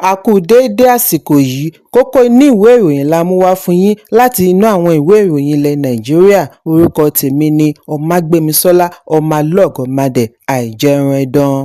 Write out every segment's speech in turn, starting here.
A kú déédé àsìkò yìí, kókó inú ìwé ìròyìn la mú wá fún yín láti inú àwọn ìwé ìròyìn ilẹ̀ Nàìjíríà. Orúkọ tèmi ni Ọmágbémisọ́lá Ọmọlọ́gọ̀mádẹ àìjẹran ẹdán.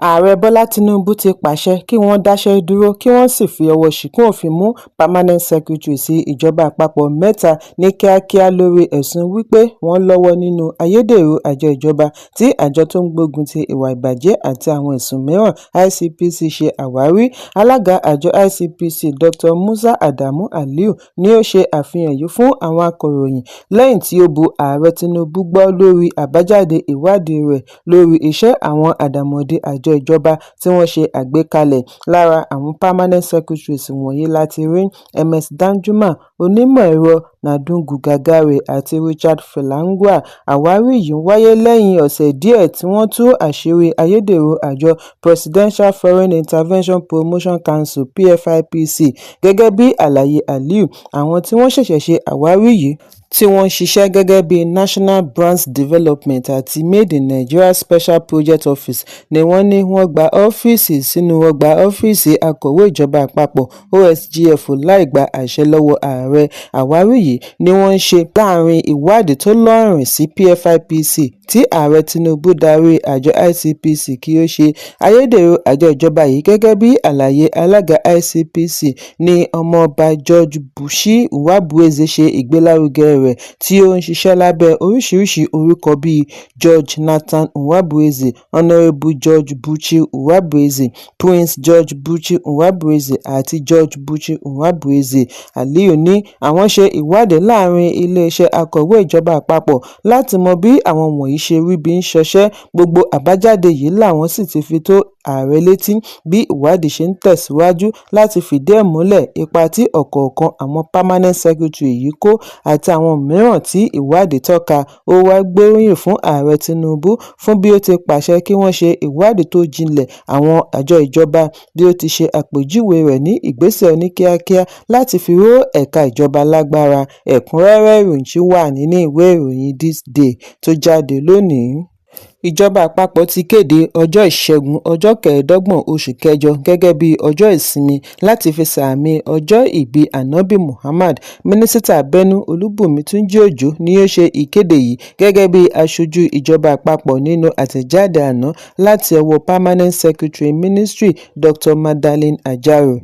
Ààrẹ Bọ́lá Tinubu ti pàṣẹ kí wọ́n dáṣẹ́ dúró kí wọ́n sì fi ọwọ́ ṣìkún òfin mú permanent secretary sí ìjọba àpapọ̀ mẹ́ta ní kíákíá lórí ẹ̀sùn wípé wọ́n lọ́wọ́ nínú ayédèrú àjọ ìjọba tí àjọ tó ń gbógun ti ìwà ìbàjẹ́ àti àwọn ẹ̀sùn mìíràn ICPC ṣe àwárí. Alága àjọ ICPC Dr. Musa Adamu Aliyu ni ó ṣe àfihàn yìí fún àwọn akọ̀ròyìn lẹ́yìn tí ó bu Ààrẹ Tinubu gbọ́ lórí àbájáde ìwádìí rẹ̀ lórí iṣẹ́ àwọn àdàmọ̀dì àjọ ìjọba tí wọ́n ṣe àgbékalẹ̀. Lára àwọn permanent secretaries wọ̀nyí láti rí MS Danjuma, onímọ̀ ẹ̀rọ Nadungu Gagare àti Richard Felangua. Àwárí yìí wáyé lẹ́yìn ọ̀sẹ̀ díẹ̀ tí wọ́n tú àṣírí ayédèrú àjọ Presidential Foreign Intervention Promotion Council PFIPC. Gẹ́gẹ́ bí àlàyé Aliyu, àwọn tí wọ́n ṣẹ̀ṣẹ̀ ṣe àwárí yìí tí wọ́n ń ṣiṣẹ́ gẹ́gẹ́ bí National Branch Development àti Made in Nigeria Special Project Office ni wọ́n ní wọ́n gba ọ́fíìsì sínú ọgbà ọ́fíìsì akọ̀wé ìjọba àpapọ̀ OSGF láì gba àṣẹ lọ́wọ́ ààrẹ. Àwárí yìí ni wọ́n ń ṣe láàrin ìwádìí tó lọ́rìn sí PFIPC tí ààrẹ Tinubu darí àjọ ICPC kí ó ṣe. Ayédèrú àjọ ìjọba yìí, gẹ́gẹ́ bí àlàyé alága ICPC, ni ọmọọba George Buchi Nwabueze ṣe ìgbélárugẹ rẹ̀ tí ó ń ṣiṣẹ́ lábẹ́ oríṣiríṣi orúkọ bíi George Nathan Nwabueze, Honourable George Buchi Nwabueze, Prince George Buchi Nwabueze àti George Buchi Nwabueze. Aliyu ní àwọn ṣe ìwádìí láàrin iléeṣẹ́ akọ̀wé ìjọba àpapọ̀ láti mọ bí àwọn wọ̀nyí ṣe rí bí ń ṣọṣẹ́. Gbogbo àbájáde yìí làwọn sì ti fi tó ààrẹ létí. Bí ìwádìí ṣe ń tẹ̀síwájú láti fìdí ẹ̀ múlẹ̀ ipa tí ọ̀kọ̀ọ̀kan àwọn permanent secretary yìí kó àti àwọn mìíràn tí ìwádìí tọ́ka. Ó wá gbóríyìn fún ààrẹ Tinubu fún bí ó ti pàṣẹ kí wọ́n ṣe ìwádìí tó jinlẹ̀ àwọn àjọ ìjọba, bí ó ti ṣe àpèjúwe rẹ̀ ní ìgbésẹ̀ oníkíákíá láti fi ró ẹ̀ka ìjọba lágbára. Ẹ̀kúnrẹ́rẹ́ ìròyìn ṣì wà nínú ìwé ìròyìn This Day tó jáde lónìí. Ìjọba àpapọ̀ ti kéde ọjọ́ Ìṣẹ́gun ọjọ́ 25 oṣù kẹjọ gẹ́gẹ́ bí ọjọ́ ìsinmi láti fi sààmì ọjọ́ ìbí Ànábì Muhammad. Mínísítà Benue Olúbùnmi Túnjí-Òjó ni ó ṣe ìkéde yìí gẹ́gẹ́ bí aṣojú ìjọba àpapọ̀ nínú àtẹ̀jáde àná láti ọwọ́ Permanent Secretary Ministry Dr. Madeleine Ajaro.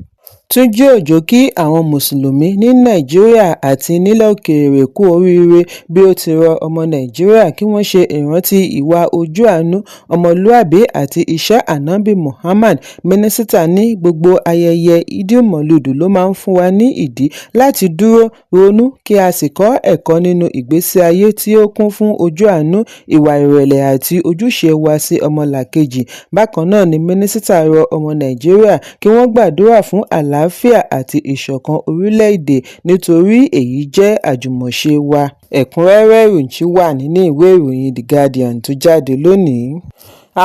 Túnjí-Òjó kí àwọn mùsùlùmí ní Nàìjíríà àti nílẹ̀ òkèèrè kú oríire bí ó ti rọ ọmọ Nàìjíríà kí wọ́n ṣe ìrántí ìwà ojú àánú, ọmọlúàbí àti iṣẹ́ Ànábì Muhammad. Mínísítà ní gbogbo ayẹyẹ Ìdí-Mọ̀lúdù ló máa ń fún wa ní ìdí láti dúró, ronú kí a sì kọ́ ẹ̀kọ́ nínú ìgbésí ayé tí ó kún fún ojú àánú, ìwà ìrẹ̀lẹ̀ àti ojúṣe wa sí ọmọlàkejì. Bákan náà ni mínísítà rọ ọmọ Nàìjíríà kí wọ́n gbàdúrà fún àlàáfíà àti ìṣọ̀kan orílẹ̀-èdè nítorí èyí jẹ́ àjùmọ̀ṣe wa. Ẹ̀kúnrẹ́rẹ́ ìròyìn ṣì wà nínú ìwé ìròyìn The Guardian tó jáde lónìí.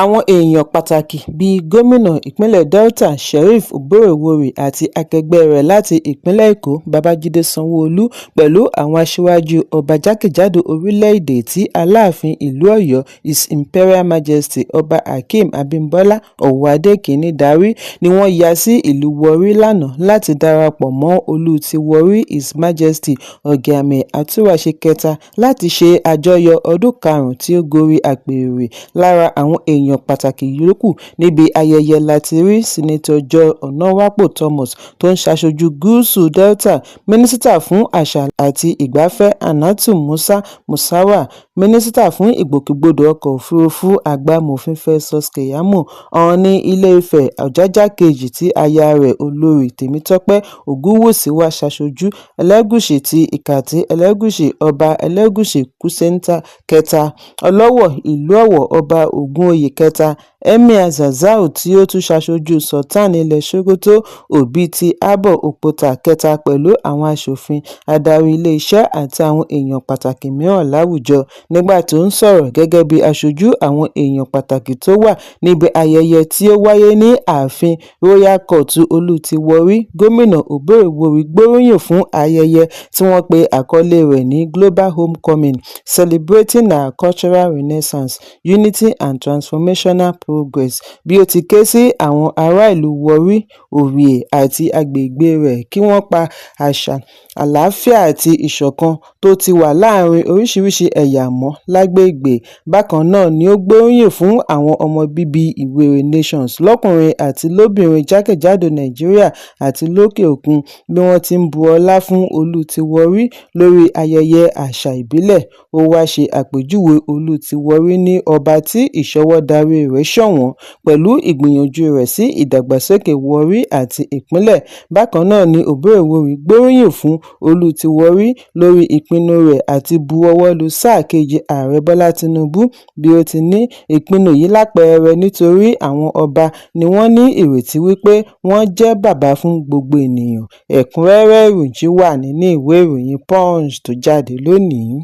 Àwọn èèyàn pàtàkì bíi gómìnà ìpínlẹ̀ Delta Sheriff Oborevwori àti akẹgbẹ́ rẹ̀ láti ìpínlẹ̀ Èkó Babájídé Sanwó-Olú pẹ̀lú àwọn aṣíwájú ọba jákèjádò orílẹ̀-èdè tí Aláàfin ìlú Ọ̀yọ́ His Imperial Majesty Ọba Hakeem Abímbọ́lá Ọ̀wọ́adé Kìíní darí ni wọ́n ya sí ìlú Warri lánàá láti darapọ̀ mọ́ olú ti Warri His Majesty Ọ̀gẹ̀àmẹ̀ Àtúnwàṣe kẹta láti ṣe àjọyọ̀ ọdún 5 tí ó gorí àpèrè. Lára àwọn èèyàn pàtàkì yòókù níbi ayẹyẹ láti rí Senator Joy Ọ̀nàwápò Thomas tó ń ṣaṣojú Gúúsù Delta, Mínísítà fún Àṣà àti Ìgbafẹ́ Hannatu Musa Musawa, Mínísítà fún Ìgbòkègbodò ọkọ̀ òfurufú Àgbàmọ̀fin Festus Keyamo, Ọọ̀ni Ilé-Ifẹ̀ Ọ̀jájá kejì tí aya rẹ̀ Olórí Tèmítọ́pẹ́ Ògúnwùsì wá ṣaṣojú, Ẹlẹ́gùṣì ti Ìkàtí Ẹlẹ́gùṣì Ọba Ẹlẹ́gùṣì Kúsẹ́ńtà kẹta, Ọlọ́wọ̀ ìlú Ọ̀wọ̀ Ọba Ògúnoyè kẹta, Emir Zazzau tí ó tún ṣaṣojú Sultan ilẹ̀ Sokoto Obi ti Abo Òpótà kẹta pẹ̀lú àwọn aṣòfin, adarí ilé-iṣẹ́ àti àwọn èèyàn pàtàkì mìíràn láwùjọ. Nígbà tó ń sọ̀rọ̀ gẹ́gẹ́ bí aṣojú àwọn èèyàn pàtàkì tó wà níbi ayẹyẹ tí ó wáyé ní ààfin Royal Court Olú ti Warri, gómìnà Oborevwori gbóríyìn fún ayẹyẹ tí wọ́n pe àkọlé rẹ̀ ní Global Homecoming: Celebrating Our Cultural Renaissance, Unity and Transformational Progress. Progress bí ó ti ké sí àwọn ará ìlú Warri, Orie àti agbègbè rẹ̀ kí wọ́n pa àṣà, àlàáfíà àti ìṣọ̀kan tó ti wà láàrin oríṣiríṣi ẹ̀yà mọ́ lágbègbè. Bákan náà ni ó gbóríyìn fún àwọn ọmọ bíbí Ìwéré Nations lọ́kùnrin àti lóbìnrin jákèjádò Nàìjíríà àti lókè òkun bí wọ́n ti ń bu ọlá fún Olú ti Warri lórí ayẹyẹ àṣà ìbílẹ̀. Ó wá ṣe àpèjúwe Olú ti Warri ní ọba tí ìṣọwọ́darí rẹ̀ ṣọ̀wọ́n pẹ̀lú ìgbìyànjú rẹ̀ sí ìdàgbàsókè Warri àti ìpínlẹ̀. Bákan náà ni Oberewori gbóríyìn fún Olú ti Warri lórí ìpinnu rẹ̀ àti bu ọwọ́ lu sáà kejì Ààrẹ Bọ́lá Tinubu bí ó ti ní ìpinnu yìí lápẹẹrẹ nítorí àwọn ọba ni wọ́n ní ìrètí wípé wọ́n jẹ́ bàbá fún gbogbo ènìyàn. Ẹ̀kúnrẹ́rẹ́ ìròyìn wà nínú ìwé ìròyìn Punch tó jáde lónìí.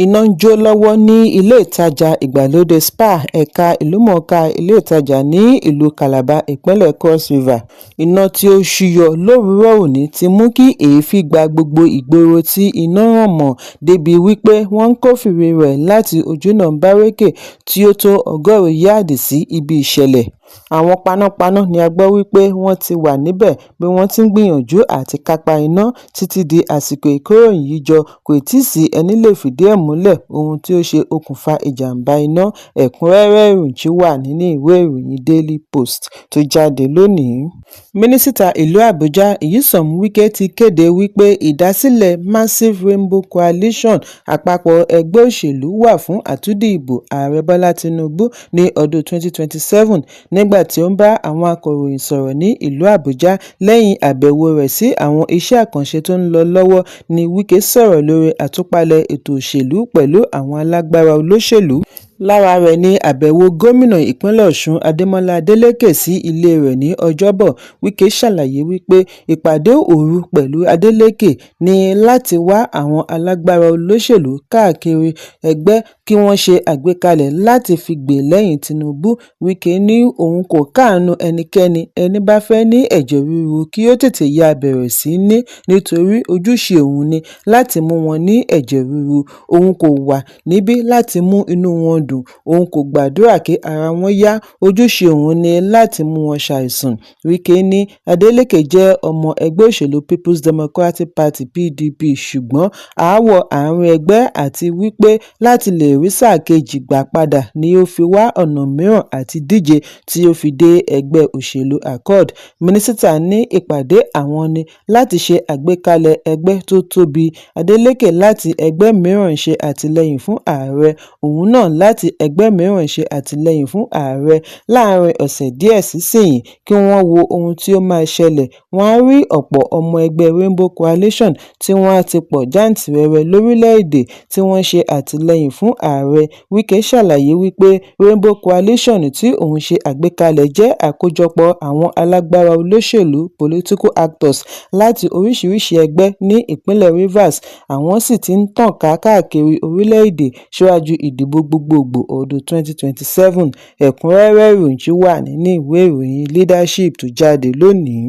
Iná ń jó lọ́wọ́ ní ilé ìtajà ìgbàlódé Spar ẹ̀ka ìlúmọ̀ọ́ká ilé ìtajà ní ìlú Calabar ìpínlẹ̀ Cross River. Iná tí ó ṣúyọ lówùúrọ̀ òní ti mú kí èéfín gba gbogbo ìgboro tí iná ràn mọ́ débi wípé wọ́n ń kófìrí rẹ̀ láti ojúnà Bárẹ́kè tí ó tó 100 yáàdì sí ibi ìṣẹ̀lẹ̀. Àwọn panápaná ni a gbọ́ wípé wọ́n ti wà níbẹ̀ bí wọ́n ti ń gbìyànjú àti kápá iná títí di àsìkò ìkóròyìn yìí jọ kò tíì sí ẹni lè fìdí ẹ̀ múlẹ̀ ohun tí ó ṣe okùnfà ìjàmbá iná. Ẹ̀kúnrẹ́rẹ́ ìròyìn wà nínú ìwé ìròyìn Daily Post tó jáde lónìí. Mínísítà ìlú Àbújá Nyesom Wike ti kéde wípé ìdásílẹ̀ Massive Rainbow Coalition àpapọ̀ ẹgbẹ́ òṣèlú wà fún àtúndì ìbò Ààrẹ Bọ́lá Tinubu ní ọdún 2027 nígbà tí ó ń bá àwọn akọ̀ròyìn sọ̀rọ̀ ní ìlú Àbújá lẹ́yìn àbẹ̀wò rẹ̀ sí àwọn iṣẹ́ àkànṣe tó ń lọ lọ́wọ́ ni Wike sọ̀rọ̀ lórí àtúpalẹ̀ ètò òṣèlú pẹ̀lú àwọn alágbára olóṣèlú. Lára rẹ̀ ni àbẹ̀wò gómìnà ìpínlẹ̀ Ọ̀ṣun Adémọ́lá Adélékè sí ilé rẹ̀ ní Ọjọ́bọ̀. Wike ṣàlàyé wípé ìpàdé òru pẹ̀lú Adélékè ní láti wá àwọn alágbára olóṣèlú káàkiri ẹgbẹ́ kí wọ́n ṣe àgbékalẹ̀ láti fi gbè lẹ́yìn Tinubu. Wike ní òun kò káàánú ẹnikẹ́ni, ẹni bá fẹ́ ní ẹ̀jẹ̀ ríru kí ó tètè ya bẹ̀rẹ̀ sí ní nítorí ojúṣe òun ni láti mú wọn ní ẹ̀jẹ̀ ríru. Òun kò wà níbí láti mú inú wọn dùn, òun kò gbàdúrà kí ara wọn yá, ojúṣe òun ni láti mú wọn ṣàìsàn. Wike ní Adélékè jẹ́ ọmọ ẹgbẹ́ òṣèlú People's Democratic Party PDP ṣùgbọ́n aáwọ̀ àárín ẹgbẹ́ àti wípé láti lè rí sáà kejì gbà padà ni ó fi wá ọ̀nà mìíràn àti díje tí ó fi dé ẹgbẹ́ òṣèlú Accord. Mínísítà ní ìpàdé àwọn ni láti ṣe àgbékalẹ̀ ẹgbẹ́ tó tóbi. Adélékè láti ẹgbẹ́ mìíràn ṣe àtìlẹ́yìn fún ààrẹ, òun náà láti ẹgbẹ́ mìíràn ṣe àtìlẹ́yìn fún ààrẹ. Láàárín ọ̀sẹ̀ díẹ̀ sísìnyí kí wọ́n wo ohun tí ó máa ṣẹlẹ̀. Wọ́n á rí ọ̀pọ̀ ọmọ ẹgbẹ́ Rainbow Coalition tí wọ́n á ti pọ̀ jàǹtìrẹrẹ lórílẹ̀-èdè tí wọ́n ṣe àtìlẹ́yìn fún ààrẹ. Wike ṣàlàyé wípé Rainbow Coalition tí òun ṣe àgbékalẹ̀ jẹ́ àkójọpọ̀ àwọn alágbára olóṣèlú political actors láti oríṣiríṣi ẹgbẹ́ ní ìpínlẹ̀ Rivers. Àwọn sì ti ń tàn káàkiri orílẹ̀-èdè ṣíwájú ìdìbò gbogbogbò ọdún 2027. Ẹ̀kúnrẹ́rẹ́ ìròyìn wà nínú ìwé ìròyìn Leadership tó jáde lónìí.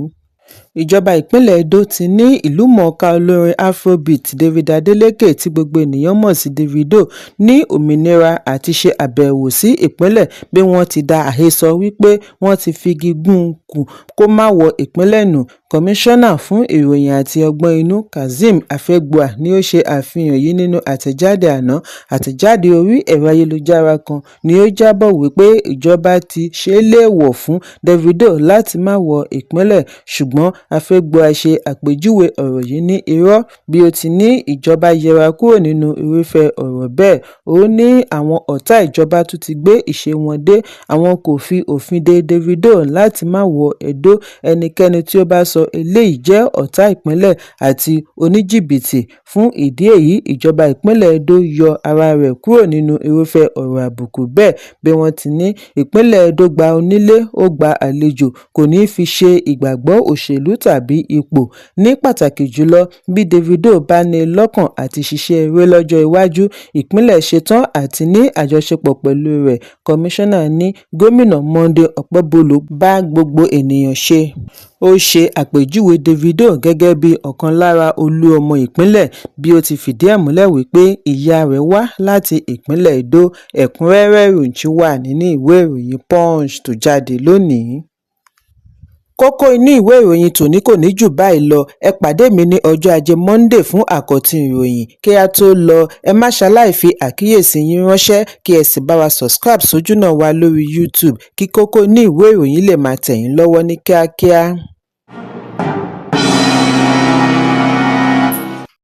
Ìjọba ìpínlẹ̀ Edo ti ní ìlúmọ̀ọ́ká olórin Afrobeat David Adeleke tí gbogbo ènìyàn mọ̀ sí Davido ní òmìnira àti ṣe àbẹ̀wò sí ìpínlẹ̀ bí wọ́n ti dá àhesọ wípé wọ́n ti figi gún un kù kó má wọ ìpínlẹ̀ nù. Kọmíṣánná fún ìròyìn àti ọgbọ́n inú Kazeem Afegbua ni ó ṣe àfihàn yìí nínú àtẹ̀jáde àná. Àtẹ̀jáde orí ẹ̀rọ ayélujára kan ni ó jábọ̀ wípé ìjọba ti ṣe léèwọ̀ fún Davido láti má wọ ìpínlẹ̀ ṣùgbọ́n Afegbua ṣe àpèjúwe ọ̀rọ̀ yìí ní irọ́ bí ó ti ní ìjọba yẹra kúrò nínú irúfẹ́ ọ̀rọ̀ bẹ́ẹ̀. Ó ní àwọn ọ̀tá ìjọba tún ti gbé ìṣe wọn dé, àwọn kò fi òfin de Davido láti má wọ Edo. Ẹnikẹ́ni tí ó bá sọ eléyìí jẹ́ ọ̀tá ìpínlẹ̀ àti oníjìbìtì. Fún ìdí èyí ìjọba ìpínlẹ̀ Edo yọ ara rẹ̀ kúrò nínú irúfẹ́ ọ̀rọ̀ àbùkù bẹ́ẹ̀ bí wọ́n ti ní ìpínlẹ̀ Edo gba onílé ó gba àlejò kò ní fi ṣe ìgbàgbọ́ òṣèlú tàbí ipò. Ní pàtàkì jùlọ, bí Davido bá ní lọ́kàn àti ṣiṣẹ́ eré lọ́jọ́ iwájú, ìpínlẹ̀ ṣetán àti ní àjọṣepọ̀ pẹ̀lú rẹ̀, kọmíṣánná ní. Gómìnà Monday Okpebholo bá gbogbo ènìyàn ṣe. Ó ṣe àpèjúwe Davido gẹ́gẹ́ bí ọ̀kan lára olú ọmọ ìpínlẹ̀, bí ó ti fìdí ẹ̀ múlẹ̀ wípé ìyá rẹ̀ wá láti ìpínlẹ̀ Edo. Ẹ̀kúnrẹ́rẹ́ ìròyìn wà nínú ìwé ìròyìn Punch tó jáde lónìí. Kókó inú ìwé ìròyìn tòní kò ní jù báyìí lọ. Ẹ pàdé mi ní ọjọ́ ajé Monday fún àkọ́tún ìròyìn. Kí a tó lọ, ẹ má ṣaláì fi àkíyèsí yín ránṣẹ́ kí ẹ sì bá wa subscribe sójúnà wa lórí YouTube kí kókó inú ìwé ìròyìn lè máa tẹ̀ yín lọ́wọ́ ní kíákíá.